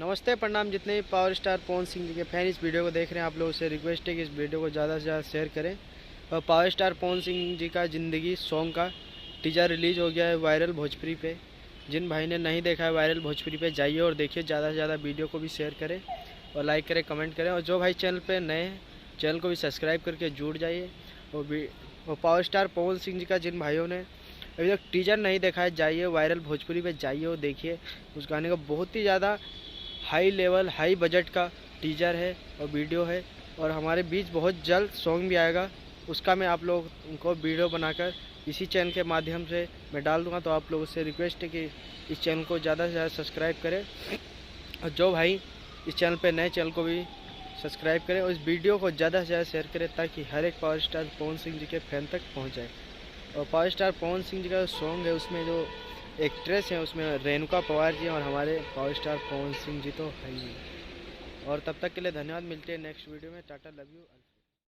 नमस्ते प्रणाम। जितने भी पावर स्टार पवन सिंह जी के फैन इस वीडियो को देख रहे हैं, आप लोगों से रिक्वेस्ट है कि इस वीडियो को ज़्यादा से ज़्यादा शेयर करें। और पावर स्टार पवन सिंह जी का ज़िंदगी सॉन्ग का टीजर रिलीज़ हो गया है वायरल भोजपुरी पे। जिन भाई ने नहीं देखा है वायरल भोजपुरी पे जाइए और देखिए। ज़्यादा से ज़्यादा वीडियो को भी शेयर करें और लाइक करें, कमेंट करें। और जो भाई चैनल पर नए हैं चैनल को भी सब्सक्राइब करके जुड़ जाइए। और पावर स्टार पवन सिंह जी का जिन भाइयों ने अभी तक टीजर नहीं देखा है, जाइए वायरल भोजपुरी पे जाइए और देखिए। उस गाने का बहुत ही ज़्यादा हाई लेवल हाई बजट का टीजर है और वीडियो है। और हमारे बीच बहुत जल्द सॉन्ग भी आएगा, उसका मैं आप लोगों को वीडियो बनाकर इसी चैनल के माध्यम से मैं डाल दूंगा। तो आप लोगों से रिक्वेस्ट है कि इस चैनल को ज़्यादा से ज़्यादा सब्सक्राइब करें। और जो भाई इस चैनल पे नए चैनल को भी सब्सक्राइब करें और इस वीडियो को ज़्यादा से ज़्यादा शेयर करें ताकि हर एक पावर स्टार पवन सिंह जी के फैन तक पहुँच जाए। और पावर स्टार पवन सिंह जी का सॉन्ग है, उसमें जो एक्ट्रेस है उसमें रेणुका पवार जी और हमारे पावर स्टार पवन सिंह जी तो है ही। और तब तक के लिए धन्यवाद। मिलते हैं नेक्स्ट वीडियो में। Tata, love you.